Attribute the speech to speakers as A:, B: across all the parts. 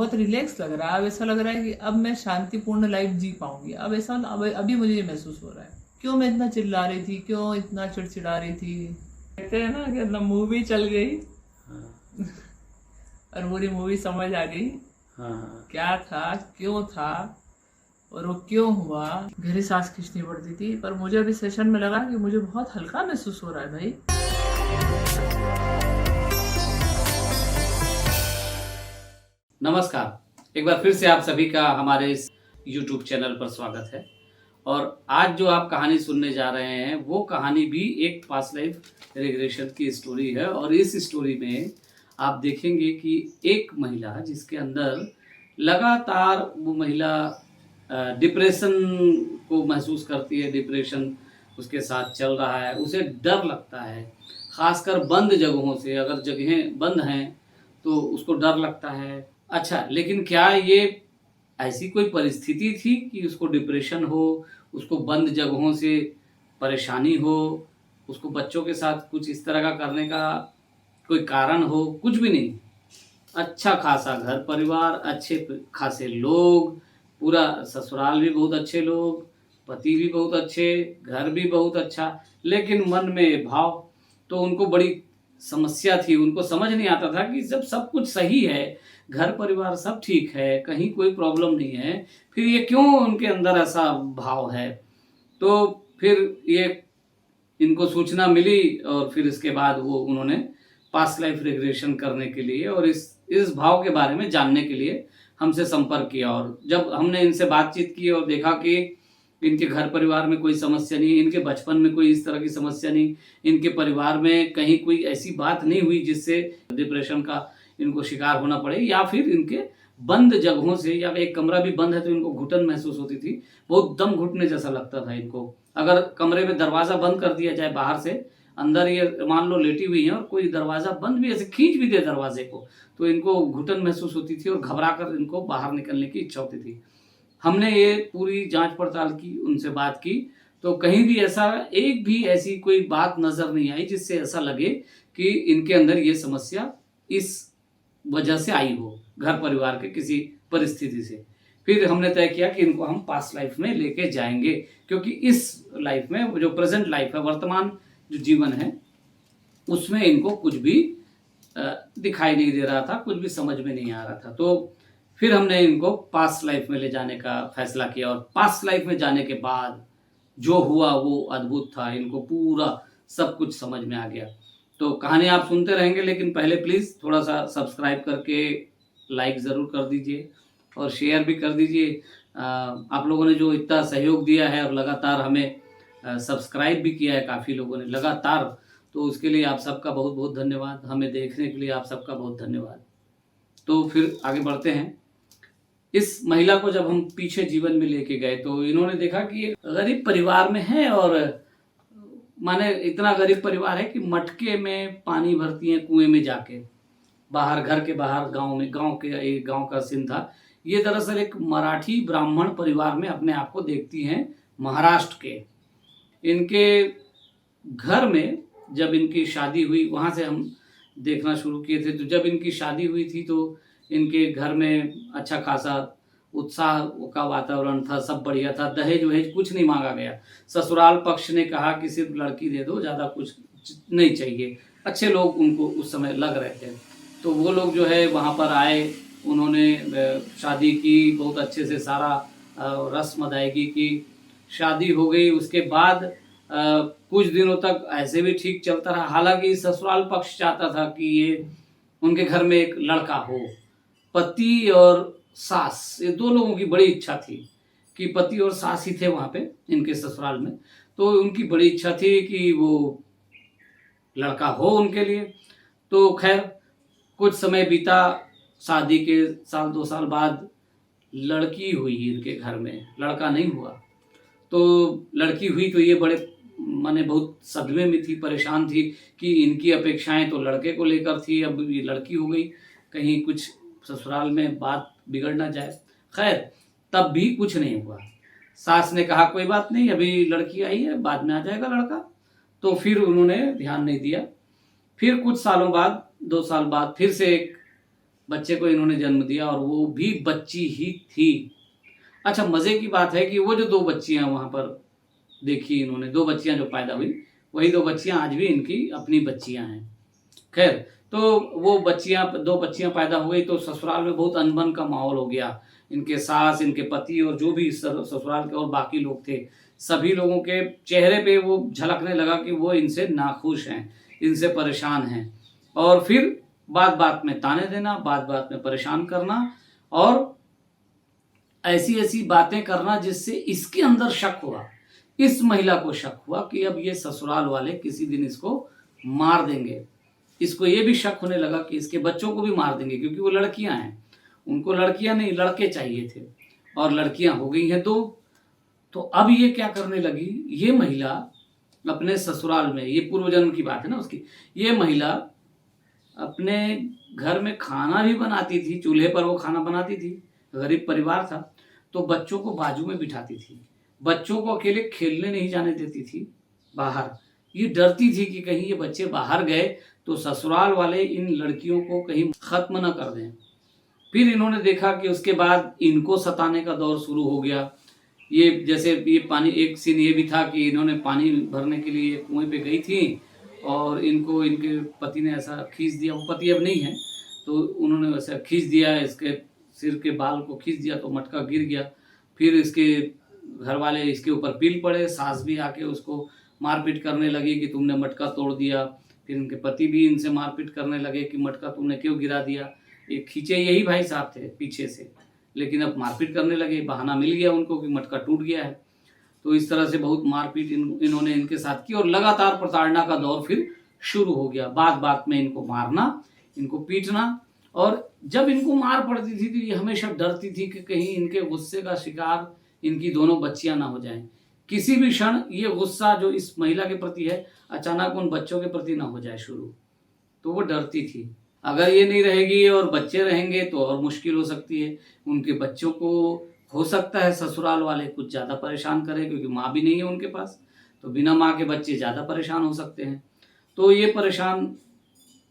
A: बहुत रिलैक्स लग रहा है। अब ऐसा लग रहा है कि अब मैं शांतिपूर्ण लाइफ जी पाऊंगी। अब ऐसा अब अभी मुझे ये महसूस हो रहा है। क्यों मैं इतना चिल्ला रही थी, क्यों इतना चिड़चिड़ा रही थी। कहते हैं ना कि मूवी चल गई और पूरी मूवी समझ आ गई क्या था, क्यों था और वो क्यों हुआ। गहरी सांस खींचनी पड़ती थी। पर मुझे अभी सेशन में लगा कि मुझे बहुत हल्का महसूस हो रहा है भाई।
B: नमस्कार, एक बार फिर से आप सभी का हमारे इस YouTube चैनल पर स्वागत है। और आज जो आप कहानी सुनने जा रहे हैं वो कहानी भी एक पास्ट लाइफ रिग्रेशन की स्टोरी है। और इस स्टोरी में आप देखेंगे कि एक महिला जिसके अंदर लगातार वो महिला डिप्रेशन को महसूस करती है, डिप्रेशन उसके साथ चल रहा है, उसे डर लगता है, खासकर बंद जगहों से। अगर जगहें बंद हैं तो उसको डर लगता है। अच्छा, लेकिन क्या ये ऐसी कोई परिस्थिति थी कि उसको डिप्रेशन हो, उसको बंद जगहों से परेशानी हो, उसको बच्चों के साथ कुछ इस तरह का करने का कोई कारण हो? कुछ भी नहीं। अच्छा खासा घर परिवार, अच्छे खासे लोग, पूरा ससुराल भी बहुत अच्छे लोग, पति भी बहुत अच्छे, घर भी बहुत अच्छा, लेकिन मन में भाव। तो उनको बड़ी समस्या थी। उनको समझ नहीं आता था कि जब सब कुछ सही है, घर परिवार सब ठीक है, कहीं कोई प्रॉब्लम नहीं है, फिर ये क्यों उनके अंदर ऐसा भाव है। तो फिर ये इनको सूचना मिली और फिर इसके बाद वो उन्होंने पास्ट लाइफ रिग्रेशन करने के लिए और इस भाव के बारे में जानने के लिए हमसे संपर्क किया। और जब हमने इनसे बातचीत की और देखा कि इनके घर परिवार में कोई समस्या नहीं, इनके बचपन में कोई इस तरह की समस्या नहीं, इनके परिवार में कहीं कोई ऐसी बात नहीं हुई जिससे डिप्रेशन का इनको शिकार होना पड़े, या फिर इनके बंद जगहों से, या एक कमरा भी बंद है तो इनको घुटन महसूस होती थी, बहुत दम घुटने जैसा लगता था इनको। अगर कमरे में दरवाज़ा बंद कर दिया जाए बाहर से, अंदर ये मान लो लेटी हुई है और कोई दरवाज़ा बंद भी ऐसे खींच भी दे दरवाजे को, तो इनको घुटन महसूस होती थी और घबरा कर इनको बाहर निकलने की इच्छा होती थी। हमने ये पूरी जांच पड़ताल की, उनसे बात की, तो कहीं भी ऐसा एक भी ऐसी कोई बात नज़र नहीं आई जिससे ऐसा लगे कि इनके अंदर ये समस्या इस वजह से आई हो, घर परिवार के किसी परिस्थिति से। फिर हमने तय किया कि इनको हम पास्ट लाइफ में लेके जाएंगे, क्योंकि इस लाइफ में जो प्रेजेंट लाइफ है, वर्तमान जो जीवन है, उसमें इनको कुछ भी दिखाई नहीं दे रहा था, कुछ भी समझ में नहीं आ रहा था। तो फिर हमने इनको पास्ट लाइफ में ले जाने का फैसला किया और पास्ट लाइफ में जाने के बाद जो हुआ वो अद्भुत था। इनको पूरा सब कुछ समझ में आ गया। तो कहानी आप सुनते रहेंगे, लेकिन पहले प्लीज़ थोड़ा सा सब्सक्राइब करके लाइक ज़रूर कर दीजिए और शेयर भी कर दीजिए। आप लोगों ने जो इतना सहयोग दिया है और लगातार हमें सब्सक्राइब भी किया है काफ़ी लोगों ने लगातार, तो उसके लिए आप सबका बहुत बहुत धन्यवाद। हमें देखने के लिए आप सबका बहुत धन्यवाद। तो फिर आगे बढ़ते हैं। इस महिला को जब हम पीछे जीवन में लेके गए तो इन्होंने देखा कि एक गरीब परिवार में है, और माने इतना गरीब परिवार है कि मटके में पानी भरती हैं कुएं में जाके, बाहर घर के बाहर गांव में। एक गांव का सीन था। ये दरअसल एक मराठी ब्राह्मण परिवार में अपने आप को देखती हैं, महाराष्ट्र के। इनके घर में जब इनकी शादी हुई, वहाँ से हम देखना शुरू किए थे, तो जब इनकी शादी हुई थी तो इनके घर में अच्छा खासा उत्साह का वातावरण था, सब बढ़िया था। दहेज वहेज कुछ नहीं मांगा गया। ससुराल पक्ष ने कहा कि सिर्फ लड़की दे दो, ज़्यादा कुछ नहीं चाहिए। अच्छे लोग उनको उस समय लग रहे थे। तो वो लोग जो है वहाँ पर आए, उन्होंने शादी की, बहुत अच्छे से सारा रस्म अदायगी की, शादी हो गई। उसके बाद कुछ दिनों तक ऐसे भी ठीक चलता रहा। हालांकि ससुराल पक्ष चाहता था कि ये उनके घर में एक लड़का हो। पति और सास, ये दो लोगों की बड़ी इच्छा थी कि पति और सास ही थे वहाँ पे इनके ससुराल में, तो उनकी बड़ी इच्छा थी कि वो लड़का हो उनके लिए। तो खैर कुछ समय बीता, शादी के साल 2 साल बाद लड़की हुई इनके घर में, लड़का नहीं हुआ। तो लड़की हुई तो ये बड़े माने बहुत सदमे में थी, परेशान थी कि इनकी अपेक्षाएं तो लड़के को लेकर थी, अब ये लड़की हो गई, कहीं कुछ ससुराल में बात बिगड़ ना जाए। खैर तब भी कुछ नहीं हुआ। सास ने कहा कोई बात नहीं, अभी लड़की आई है, बाद में आ जाएगा लड़का। तो फिर उन्होंने ध्यान नहीं दिया। फिर कुछ सालों बाद, 2 साल बाद, फिर से एक बच्चे को इन्होंने जन्म दिया और वो भी बच्ची ही थी। अच्छा, मज़े की बात है कि वो जो 2 बच्चियाँ वहाँ पर देखी इन्होंने, 2 बच्चियाँ जो पैदा हुई, वही 2 बच्चियाँ आज भी इनकी अपनी बच्चियाँ हैं। खैर, तो वो बच्चियाँ 2 बच्चियाँ पैदा हो गई तो ससुराल में बहुत अनबन का माहौल हो गया। इनके सास, इनके पति और जो भी ससुराल के और बाकी लोग थे, सभी लोगों के चेहरे पे वो झलकने लगा कि वो इनसे नाखुश हैं, इनसे परेशान हैं। और फिर बात-बात में ताने देना, बात-बात में परेशान करना और ऐसी-ऐसी बातें करना जिससे इसके अंदर शक हुआ, इस महिला को शक हुआ कि अब ये ससुराल वाले किसी दिन इसको मार देंगे। इसको ये भी शक होने लगा कि इसके बच्चों को भी मार देंगे, क्योंकि वो लड़कियां हैं, उनको लड़कियां नहीं लड़के चाहिए थे और लड़कियां हो गई हैं 2। तो अब ये क्या करने लगी, ये महिला अपने ससुराल में, ये पूर्व जन्म की बात है ना उसकी, ये महिला अपने घर में खाना भी बनाती थी, चूल्हे पर वो खाना बनाती थी, गरीब परिवार था, तो बच्चों को बाजू में बिठाती थी, बच्चों को अकेले खेलने नहीं जाने देती थी बाहर। ये डरती थी कि कहीं ये बच्चे बाहर गए तो ससुराल वाले इन लड़कियों को कहीं खत्म न कर दें। फिर इन्होंने देखा कि उसके बाद इनको सताने का दौर शुरू हो गया। ये जैसे ये पानी, एक सीन ये भी था कि इन्होंने पानी भरने के लिए कुएं पे गई थी और इनको इनके पति ने ऐसा खींच दिया, वो पति अब नहीं है, तो उन्होंने वैसा खींच दिया, इसके सिर के बाल को खींच दिया तो मटका गिर गया। फिर इसके घर वाले इसके ऊपर पील पड़े, सास भी आके उसको मारपीट करने लगी कि तुमने मटका तोड़ दिया। फिर इनके पति भी इनसे मारपीट करने लगे कि मटका तुमने क्यों गिरा दिया। ये खींचे यही भाई साहब थे पीछे से, लेकिन अब मारपीट करने लगे, बहाना मिल गया उनको कि मटका टूट गया है। तो इस तरह से बहुत मारपीट इन्होंने इनके साथ की और लगातार प्रताड़ना का दौर फिर शुरू हो गया। बात-बात में इनको मारना, इनको पीटना, और जब इनको मार पड़ती थी तो ये हमेशा डरती थी कि कहीं इनके गुस्से का शिकार इनकी दोनों बच्चियां ना हो जाएं। किसी भी क्षण ये गुस्सा जो इस महिला के प्रति है अचानक उन बच्चों के प्रति ना हो जाए शुरू, तो वो डरती थी। अगर ये नहीं रहेगी और बच्चे रहेंगे तो और मुश्किल हो सकती है। उनके बच्चों को हो सकता है ससुराल वाले कुछ ज़्यादा परेशान करें, क्योंकि माँ भी नहीं है उनके पास, तो बिना माँ के बच्चे ज़्यादा परेशान हो सकते हैं। तो ये परेशान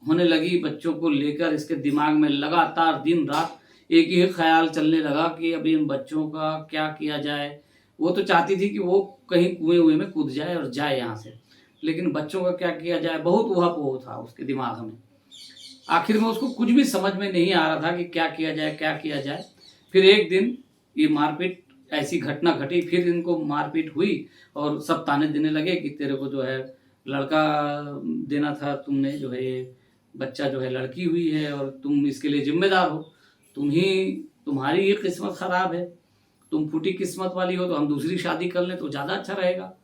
B: होने लगी बच्चों को लेकर। इसके दिमाग में लगातार दिन रात एक ही ख्याल चलने लगा कि अब इन बच्चों का क्या किया जाए। वो तो चाहती थी कि वो कहीं कुएं में कूद जाए और जाए यहाँ से, लेकिन बच्चों का क्या किया जाए, बहुत ऊहापोह था उसके दिमाग में। आखिर में उसको कुछ भी समझ में नहीं आ रहा था कि क्या किया जाए, क्या किया जाए। फिर एक दिन ये मारपीट, ऐसी घटना घटी, फिर इनको मारपीट हुई और सब ताने देने लगे कि तेरे को जो है लड़का देना था, तुमने जो है ये बच्चा जो है लड़की हुई है और तुम इसके लिए जिम्मेदार हो, तुम्हारी ये किस्मत खराब है, तुम फूटी किस्मत वाली हो, तो हम दूसरी शादी कर लें तो ज़्यादा अच्छा रहेगा।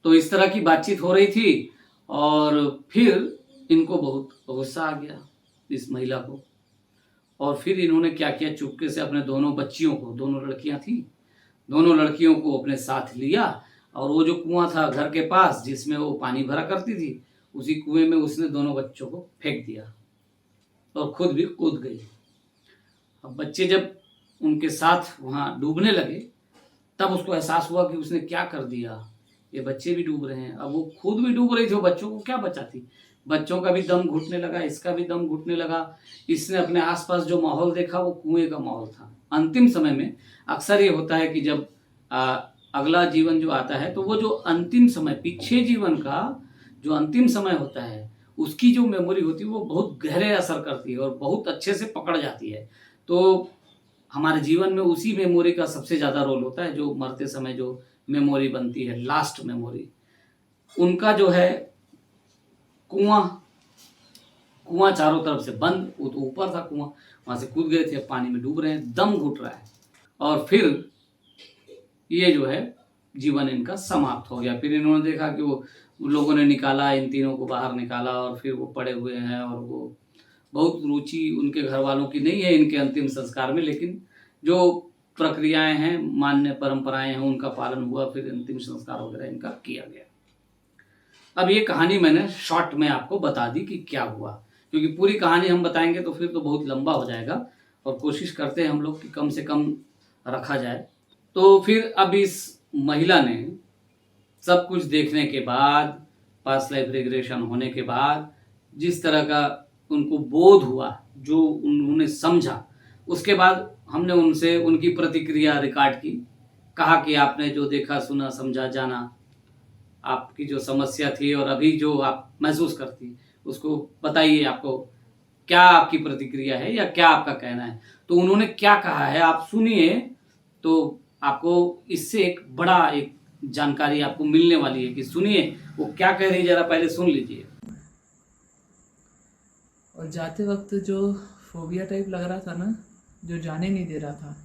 B: तो इस तरह की बातचीत हो रही थी और फिर इनको बहुत गुस्सा आ गया इस महिला को, और फिर इन्होंने क्या किया, चुपके से अपने दोनों बच्चियों को, दोनों लड़कियां थी, दोनों लड़कियों को अपने साथ लिया और वो जो कुआं था घर के पास जिसमें वो पानी भरा करती थी, उसी कुएं में उसने दोनों बच्चों को फेंक दिया और खुद भी कूद गई। अब बच्चे जब उनके साथ वहाँ डूबने लगे तब उसको एहसास हुआ कि उसने क्या कर दिया, ये बच्चे भी डूब रहे हैं। अब वो खुद भी डूब रही थी, वो बच्चों को क्या बचाती। बच्चों का भी दम घुटने लगा, इसका भी दम घुटने लगा। इसने अपने आसपास जो माहौल देखा वो कुएं का माहौल था। अंतिम समय में अक्सर ये होता है कि जब अगला जीवन जो आता है तो वो जो अंतिम समय, पीछे जीवन का जो अंतिम समय होता है, उसकी जो मेमोरी होती है वो बहुत गहरे असर करती है और बहुत अच्छे से पकड़ जाती है। तो हमारे जीवन में उसी मेमोरी का सबसे ज़्यादा रोल होता है, जो मरते समय जो मेमोरी बनती है, लास्ट मेमोरी। उनका जो है कुआं चारों तरफ से बंद, वो तो ऊपर था कुआं, वहाँ से कूद गए थे, पानी में डूब रहे हैं, दम घुट रहा है, और फिर ये जो है जीवन इनका समाप्त हो गया। फिर इन्होंने देखा कि वो लोगों ने निकाला, इन तीनों को बाहर निकाला और फिर वो पड़े हुए हैं और वो बहुत रुचि उनके घर वालों की नहीं है इनके अंतिम संस्कार में, लेकिन जो प्रक्रियाएं हैं, मान्य परंपराएं हैं, उनका पालन हुआ, फिर अंतिम संस्कार वगैरह इनका किया गया। अब ये कहानी मैंने शॉर्ट में आपको बता दी कि क्या हुआ, क्योंकि पूरी कहानी हम बताएंगे तो फिर तो बहुत लंबा हो जाएगा और कोशिश करते हैं हम लोग कि कम से कम रखा जाए। तो फिर अब इस महिला ने सब कुछ देखने के बाद, पास्ट लाइफ रिग्रेशन होने के बाद, जिस तरह का उनको बोध हुआ, जो उन्होंने समझा, उसके बाद हमने उनसे उनकी प्रतिक्रिया रिकॉर्ड की, कहा कि आपने जो देखा, सुना, समझा, जाना, आपकी जो समस्या थी और अभी जो आप महसूस करती, उसको बताइए, आपको क्या आपकी प्रतिक्रिया है या क्या आपका कहना है। तो उन्होंने क्या कहा है आप सुनिए, तो आपको इससे एक बड़ा एक जानकारी आपको मिलने वाली है कि सुनिए वो क्या कह रही है, जरा पहले सुन लीजिए।
A: और जाते वक्त जो फोबिया टाइप लग रहा था ना, जो जाने नहीं दे रहा था,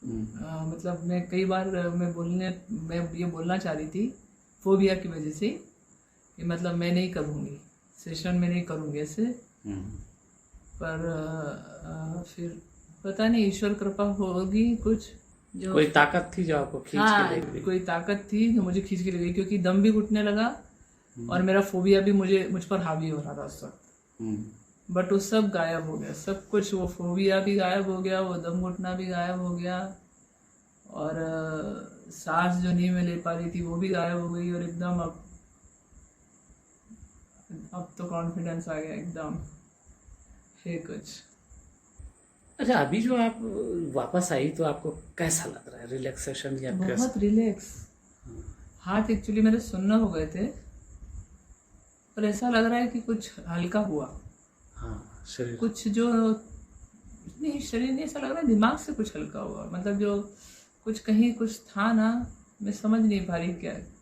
A: मतलब मैं कई बार मैं ये बोलना चाह रही थी फोबिया की वजह से कि मतलब मैं नहीं करूँगी, सेशन में नहीं करूँगी ऐसे। पर फिर पता नहीं ईश्वर कृपा होगी, कुछ जो
C: कोई ताकत थी जो आपको खींच के ले गई।
A: कोई ताकत थी जो मुझे खींच के ले गई, क्योंकि दम भी घुटने लगा और मेरा फोबिया भी मुझ पर हावी हो रहा था उस वक्त। बट वो सब गायब हो गया, सब कुछ, वो फोबिया भी गायब हो गया, वो दम घुटना भी गायब हो गया, और सांस जो नहीं मैं ले पा रही थी वो भी गायब हो गई, और एकदम अब तो कॉन्फिडेंस आ गया एकदम है कुछ।
C: अच्छा, अभी जो आप वापस आई तो आपको कैसा लग रहा है? रिलैक्सेशन या कैसा?
A: बहुत रिलैक्स। हाथ एक्चुअली मेरे सुन्न हो गए थे, पर ऐसा लग रहा है कि कुछ हल्का हुआ।
C: हाँ, शरीर
A: कुछ जो नहीं, शरीर नहीं, ऐसा लग रहा है दिमाग से कुछ हल्का हुआ, मतलब जो कुछ कहीं कुछ था ना, मैं समझ नहीं पा रही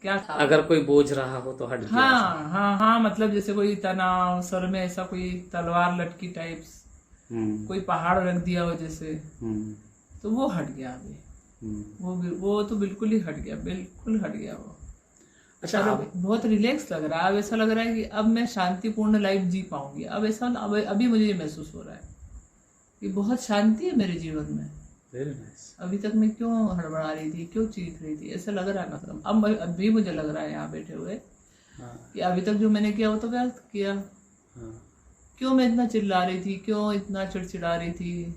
A: क्या था।
C: अगर कोई बोझ रहा हो तो हट गया।
A: हाँ हाँ हाँ, मतलब जैसे कोई तनाव, सर में ऐसा कोई तलवार लटकी टाइप्स, कोई पहाड़ रख दिया हो जैसे, तो वो हट गया अभी। वो तो बिल्कुल ही हट गया, बिल्कुल हट गया वो।
C: अच्छा,
A: अब बहुत रिलैक्स लग रहा है। अब ऐसा लग रहा है कि अब मैं शांतिपूर्ण लाइफ जी पाऊंगी। अब ऐसा अभी मुझे ये महसूस हो रहा है कि बहुत शांति है मेरे जीवन में।
C: Very nice.
A: अभी तक मैं क्यों हड़बड़ा रही थी, क्यों चीख रही थी, ऐसा लग रहा है। मतलब अब अभी मुझे लग रहा है यहाँ बैठे हुए कि अभी तक जो मैंने किया वो तो व्यर्थ किया। क्यों मैं इतना चिल्ला रही थी, क्यों इतना चिड़चिड़ा रही थी,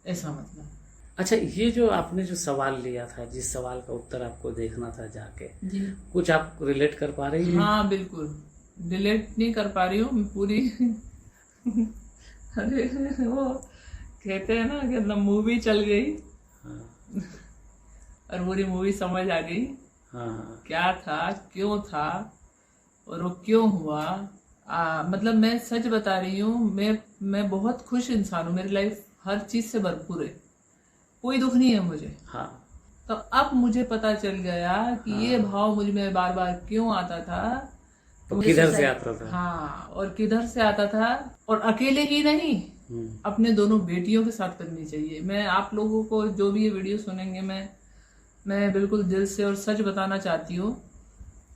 A: ऐसा मतलब।
C: अच्छा, ये जो आपने जो सवाल लिया था, जिस सवाल का उत्तर आपको देखना था जाके,
A: जी
C: कुछ आप रिलेट कर पा रही हैं?
A: हाँ बिल्कुल, रिलेट नहीं कर पा रही हूँ पूरी। अरे वो कहते हैं ना कि मतलब मूवी चल गई और पूरी मूवी समझ आ गई। क्या था, क्यों था और वो क्यों हुआ। मतलब मैं सच बता रही हूँ, मैं बहुत खुश इंसान हूँ। मेरी लाइफ हर चीज से भरपूर है, कोई दुख नहीं है मुझे। तो अब मुझे पता चल गया कि ये भाव मुझ में बार बार क्यों आता था,
C: तो किधर से आता था।
A: हाँ, और किधर से आता था। और अकेले ही नहीं, अपने दोनों बेटियों के साथ करनी चाहिए। मैं आप लोगों को जो भी ये वीडियो सुनेंगे, मैं बिल्कुल दिल से और सच बताना चाहती हूँ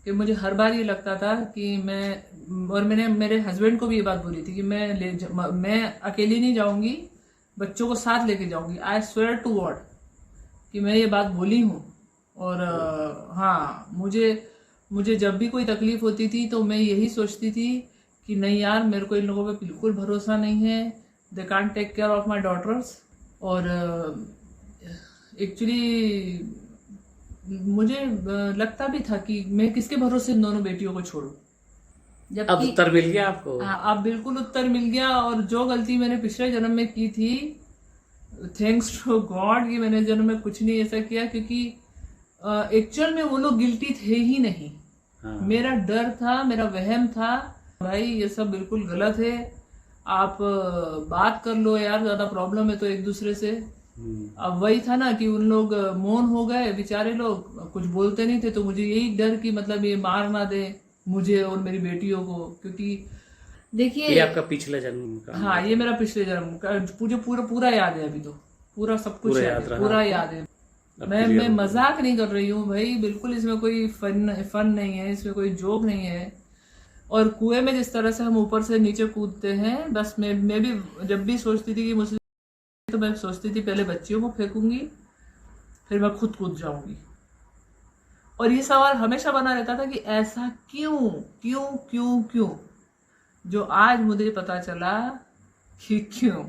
A: कि मुझे हर बार ये लगता था कि मैंने मेरे हस्बैंड को भी ये बात बोली थी कि मैं अकेली नहीं जाऊंगी, बच्चों को साथ लेके जाऊंगी। आई स्वेयर टू गॉड कि मैं ये बात बोली हूँ। और हाँ, मुझे जब भी कोई तकलीफ होती थी तो मैं यही सोचती थी कि नहीं यार, मेरे को इन लोगों पे बिल्कुल भरोसा नहीं है, they can't take care of my daughters. और एक्चुअली मुझे लगता भी था कि मैं किसके भरोसे इन दोनों बेटियों को छोड़ूं।
C: अब उत्तर मिल गया आपको।
A: हाँ, अब बिल्कुल उत्तर मिल गया। और जो गलती मैंने पिछले जन्म में की थी, थैंक्स टू गॉड कि मैंने जन्म में कुछ नहीं ऐसा किया, क्योंकि एक्चुअल में वो लोग गिल्टी थे ही नहीं। मेरा डर था, मेरा वहम था, भाई ये सब बिल्कुल गलत है, आप बात कर लो यार, ज्यादा प्रॉब्लम है तो एक दूसरे से। अब वही था ना कि उन लोग मौन हो गए बेचारे लोग, कुछ बोलते नहीं थे। तो मुझे यही डर कि मतलब ये मार ना दे मुझे और मेरी बेटियों को, क्योंकि देखिए
C: ये आपका पिछले जन्म का।
A: हाँ, ये मेरा पिछले जन्म का मुझे पूरा याद है। अभी तो पूरा सब कुछ याद है, पूरा याद है। मैं मजाक नहीं कर रही हूँ भाई, बिल्कुल इसमें कोई फन नहीं है, इसमें कोई जोक नहीं है। और कुएं में जिस तरह से हम ऊपर से नीचे कूदते हैं, बस मैं भी जब भी सोचती थी कि मुझे, तो मैं सोचती थी पहले बच्चियों को फेंकूंगी, फिर मैं खुद कूद जाऊंगी। और ये सवाल हमेशा बना रहता था कि ऐसा क्यों क्यों क्यों क्यों, जो आज मुझे पता चला कि क्यों।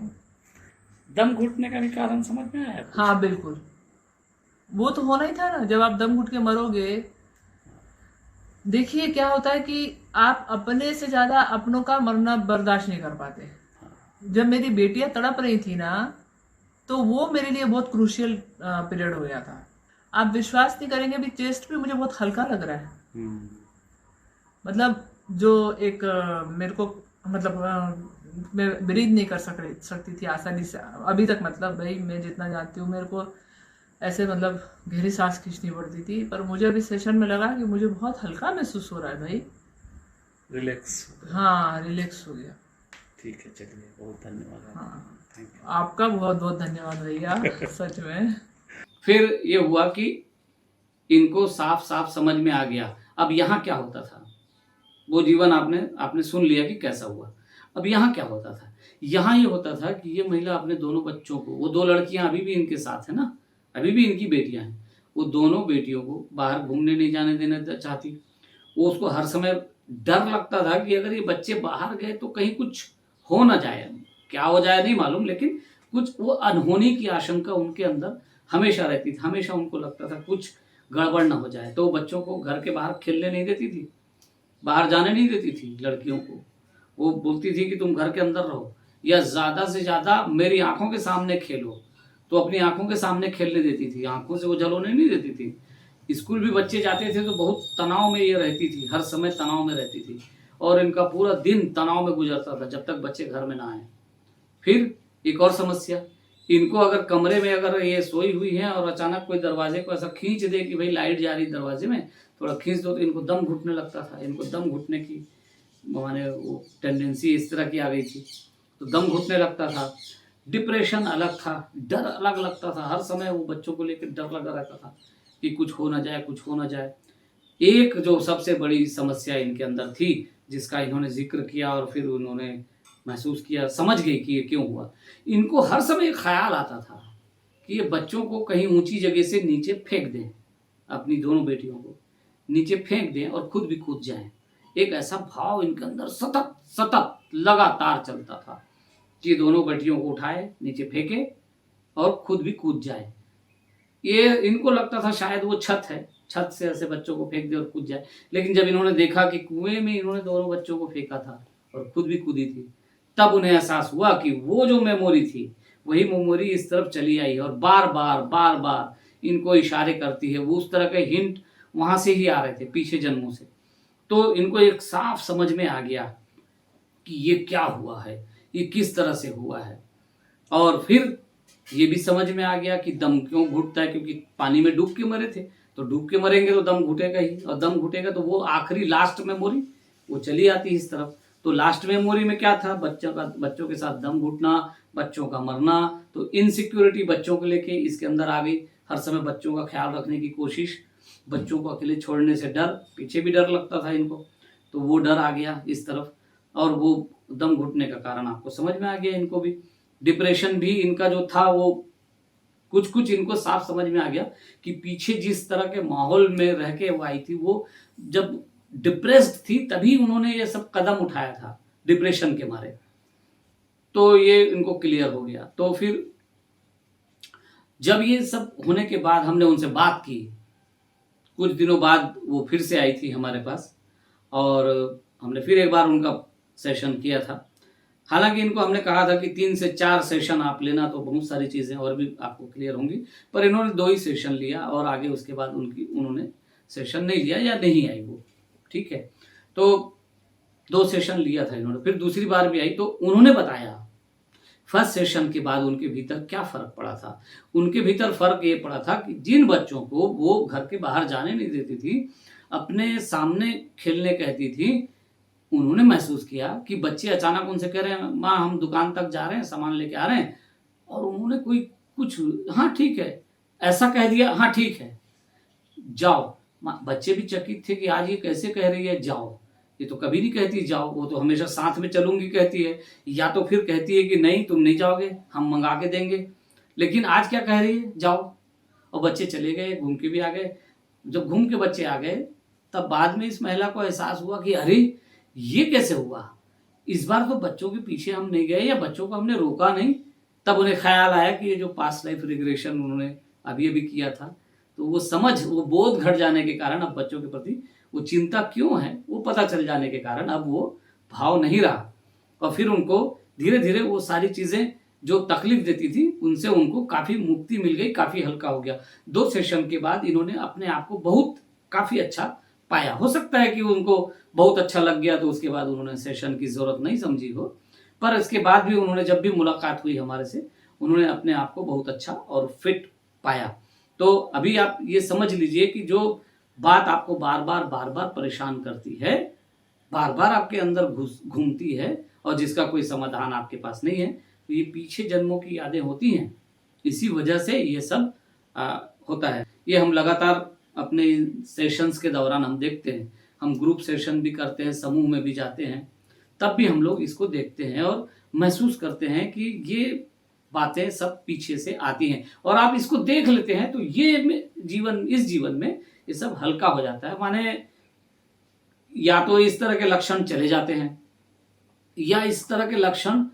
C: दम घुटने का भी कारण समझ में आया?
A: हाँ बिल्कुल, वो तो होना ही था ना। जब आप दम घुट के मरोगे देखिए क्या होता है कि आप अपने से ज्यादा अपनों का मरना बर्दाश्त नहीं कर पाते। जब मेरी बेटियां तड़प रही थी ना, तो वो मेरे लिए बहुत क्रूशियल पीरियड हो गया था। आप विश्वास नहीं करेंगे, अभी चेस्ट पे मुझे बहुत हल्का लग रहा है। मतलब जो एक मेरे को मतलब मैं ब्रीथ नहीं कर सकती थी आसानी से अभी तक। मतलब भाई मैं जितना जानती हूँ, मेरे को ऐसे मतलब गहरी सांस खींचनी पड़ती थी, पर मुझे अभी सेशन में लगा कि मुझे बहुत हल्का महसूस हो रहा है भाई।
C: रिलैक्स।
A: हाँ, रिलैक्स हो गया।
C: ठीक है, चलिए, बहुत धन्यवाद।
A: हाँ,
C: थैंक यू।
A: आपका बहुत बहुत धन्यवाद भैया, सच में।
B: फिर ये हुआ कि इनको साफ साफ समझ में आ गया। अब यहाँ क्या होता था, वो जीवन आपने आपने सुन लिया कि कैसा हुआ। अब यहाँ क्या होता था, यहाँ ये होता था कि ये महिला अपने दोनों बच्चों को, वो 2 लड़कियां अभी भी इनके साथ है ना, अभी भी इनकी बेटियां हैं, वो दोनों बेटियों को बाहर घूमने नहीं जाने देना चाहती। वो उसको हर समय डर लगता था कि अगर ये बच्चे बाहर गए तो कहीं कुछ हो ना जाए, क्या हो जाए नहीं मालूम, लेकिन कुछ वो अनहोनी की आशंका उनके अंदर हमेशा रहती थी। हमेशा उनको लगता था कुछ गड़बड़ ना हो जाए, तो वो बच्चों को घर के बाहर खेलने नहीं देती थी, बाहर जाने नहीं देती थी लड़कियों को। वो बोलती थी कि तुम घर के अंदर रहो, या ज़्यादा से ज़्यादा मेरी आंखों के सामने खेलो। तो अपनी आंखों के सामने खेलने देती थी, आंखों से वो झलोने नहीं देती थी। स्कूल भी बच्चे जाते थे तो बहुत तनाव में ये रहती थी, हर समय तनाव में रहती थी, और इनका पूरा दिन तनाव में गुजरता था जब तक बच्चे घर में ना आए। फिर एक और समस्या, इनको अगर कमरे में अगर ये सोई हुई है और अचानक कोई दरवाजे को ऐसा खींच दे कि भाई लाइट जा रही दरवाजे में, थोड़ा खींच दो, तो इनको दम घुटने लगता था। इनको दम घुटने की माने वो टेंडेंसी इस तरह की आ गई थी, तो दम घुटने लगता था। डिप्रेशन अलग था, डर अलग लगता था, हर समय वो बच्चों को लेकर डर लगा रहता था कि कुछ हो ना जाए, कुछ हो ना जाए। एक जो सबसे बड़ी समस्या इनके अंदर थी, जिसका इन्होंने जिक्र किया और फिर उन्होंने महसूस किया, समझ गई कि ये क्यों हुआ। इनको हर समय एक ख्याल आता था कि ये बच्चों को कहीं ऊंची जगह से नीचे फेंक दें, अपनी दोनों बेटियों को नीचे फेंक दें और खुद भी कूद जाएं। एक ऐसा भाव इनके अंदर सतत सतत लगातार चलता था कि दोनों बेटियों को उठाए, नीचे फेंके और खुद भी कूद जाए। ये इनको लगता था शायद वो छत है, छत से ऐसे बच्चों को फेंक दे और कूद जाए। लेकिन जब इन्होंने देखा कि कुएं में इन्होंने दोनों बच्चों को फेंका था और खुद भी कूदी थी, तब उन्हें एहसास हुआ कि वो जो मेमोरी थी, वही मेमोरी इस तरफ चली आई और बार बार इनको इशारे करती है। वो उस तरह के हिंट वहां से ही आ रहे थे, पीछे जन्मों से। तो इनको एक साफ समझ में आ गया कि ये क्या हुआ है, ये किस तरह से हुआ है। और फिर ये भी समझ में आ गया कि दम क्यों घुटता है, क्योंकि पानी में डूब के मरे थे, तो डूब के मरेंगे तो दम घुटेगा ही, और दम घुटेगा तो वो आखिरी लास्ट मेमोरी वो चली आती है इस तरफ। तो लास्ट मेमोरी में क्या था, बच्चों के साथ दम घुटना, बच्चों का मरना। तो इनसिक्योरिटी बच्चों को लेके इसके अंदर आ गई, हर समय बच्चों का ख्याल रखने की कोशिश, बच्चों को अकेले छोड़ने से डर, पीछे भी डर लगता था इनको, तो वो डर आ गया इस तरफ। और वो दम घुटने का कारण आपको समझ में आ गया इनको भी। डिप्रेशन भी इनका जो था वो कुछ कुछ इनको साफ समझ में आ गया कि पीछे जिस तरह के माहौल में रह के वो आई थी, वो जब डिप्रेस्ड थी तभी उन्होंने ये सब कदम उठाया था, डिप्रेशन के मारे। तो ये इनको क्लियर हो गया। तो फिर जब ये सब होने के बाद हमने उनसे बात की, कुछ दिनों बाद वो फिर से आई थी हमारे पास और हमने फिर एक बार उनका सेशन किया था। हालांकि इनको हमने कहा था कि 3 से 4 सेशन आप लेना तो बहुत सारी चीज़ें और भी आपको क्लियर होंगी, पर इन्होंने 2 ही सेशन लिया और आगे उसके बाद उन्होंने सेशन नहीं लिया या नहीं आई वो, ठीक है। तो 2 सेशन लिया था इन्होंने, फिर दूसरी बार भी आई तो उन्होंने बताया फर्स्ट सेशन के बाद उनके भीतर क्या फ़र्क पड़ा था। उनके भीतर फ़र्क ये पड़ा था कि जिन बच्चों को वो घर के बाहर जाने नहीं देती थी, अपने सामने खेलने कहती थी, उन्होंने महसूस किया कि बच्चे अचानक उनसे कह रहे हैं, माँ हम दुकान तक जा रहे हैं, सामान लेके आ रहे हैं, और उन्होंने कोई कुछ हाँ ठीक है ऐसा कह दिया, हाँ ठीक है जाओ। बच्चे भी चकित थे कि आज ये कैसे कह रही है जाओ, ये तो कभी नहीं कहती जाओ, वो तो हमेशा साथ में चलूंगी कहती है, या तो फिर कहती है कि नहीं तुम नहीं जाओगे, हम मंगा के देंगे, लेकिन आज क्या कह रही है जाओ। और बच्चे चले गए, घूम के भी आ गए। जब घूम के बच्चे आ गए तब बाद में इस महिला को एहसास हुआ कि अरे ये कैसे हुआ, इस बार तो बच्चों के पीछे हम नहीं गए या बच्चों को हमने रोका नहीं। तब उन्हें ख्याल आया कि ये जो पास्ट लाइफ रिग्रेशन उन्होंने अभी अभी किया था, तो वो समझ, वो बोध घट जाने के कारण अब बच्चों के प्रति वो चिंता क्यों है वो पता चल जाने के कारण अब वो भाव नहीं रहा, और फिर उनको धीरे धीरे वो सारी चीजें जो तकलीफ देती थी उनसे उनको काफी मुक्ति मिल गई, काफी हल्का हो गया। 2 सेशन के बाद इन्होंने अपने आप को बहुत काफी अच्छा पाया। हो सकता है कि उनको बहुत अच्छा लग गया तो उसके बाद उन्होंने सेशन की जरूरत नहीं समझी हो, पर इसके बाद भी उन्होंने जब भी मुलाकात हुई हमारे से उन्होंने अपने आप को बहुत अच्छा और फिट पाया। तो अभी आप ये समझ लीजिए कि जो बात आपको बार बार परेशान करती है, बार बार आपके अंदर घूमती है और जिसका कोई समाधान आपके पास नहीं है, तो ये पीछे जन्मों की यादें होती हैं। इसी वजह से ये सब होता है। ये हम लगातार अपने सेशंस के दौरान हम देखते हैं, हम ग्रुप सेशन भी करते हैं, समूह में भी जाते हैं, तब भी हम लोग इसको देखते हैं और महसूस करते हैं कि ये बातें सब पीछे से आती हैं। और आप इसको देख लेते हैं तो ये इस जीवन में ये सब हल्का हो जाता है। माने या तो इस तरह के लक्षण चले जाते हैं, या इस तरह के लक्षण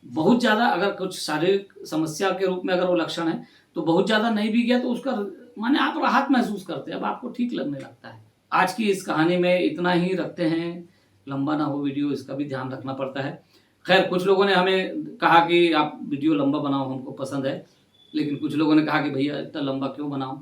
B: बहुत ज्यादा, अगर कुछ शारीरिक समस्या के रूप में अगर वो लक्षण है तो बहुत ज्यादा नहीं भी गया तो उसका माने आप राहत महसूस करते हैं, अब आपको ठीक लगने लगता है। आज की इस कहानी में इतना ही रखते हैं, लंबा ना हो वीडियो, इसका भी ध्यान रखना पड़ता है। खैर, कुछ लोगों ने हमें कहा कि आप वीडियो लंबा बनाओ, हमको पसंद है, लेकिन कुछ लोगों ने कहा कि भैया इतना लंबा क्यों बनाओ।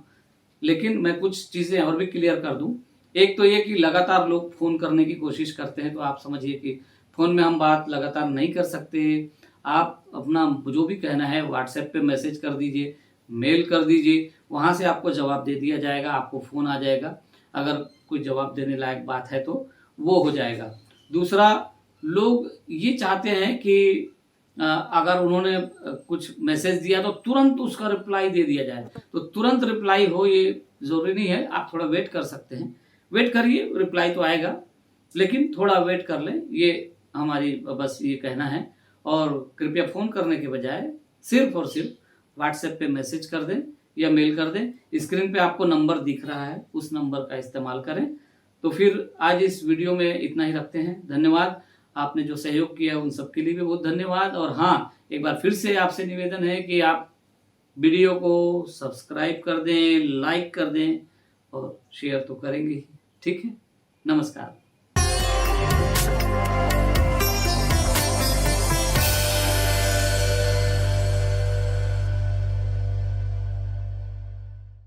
B: लेकिन मैं कुछ चीज़ें और भी क्लियर कर दूं। एक तो ये कि लगातार लोग फ़ोन करने की कोशिश करते हैं, तो आप समझिए कि फ़ोन में हम बात लगातार नहीं कर सकते। आप अपना जो भी कहना है व्हाट्सएप पे मैसेज कर दीजिए, मेल कर दीजिए, वहाँ से आपको जवाब दे दिया जाएगा, आपको फ़ोन आ जाएगा। अगर कोई जवाब देने लायक बात है तो वो हो जाएगा। दूसरा, लोग ये चाहते हैं कि अगर उन्होंने कुछ मैसेज दिया तो तुरंत उसका रिप्लाई दे दिया जाए, तो तुरंत रिप्लाई हो ये ज़रूरी नहीं है, आप थोड़ा वेट कर सकते हैं। वेट करिए, रिप्लाई तो आएगा, लेकिन थोड़ा वेट कर लें, ये हमारी बस ये कहना है। और कृपया फ़ोन करने के बजाय सिर्फ और सिर्फ व्हाट्सएप पे मैसेज कर दें या मेल कर दें। स्क्रीन पे आपको नंबर दिख रहा है, उस नंबर का इस्तेमाल करें। तो फिर आज इस वीडियो में इतना ही रखते हैं। धन्यवाद, आपने जो सहयोग किया उन सब के लिए भी बहुत धन्यवाद। और हाँ, एक बार फिर से आपसे निवेदन है कि आप वीडियो को सब्सक्राइब कर दें, लाइक कर दें और शेयर तो करेंगे ही। ठीक है, नमस्कार।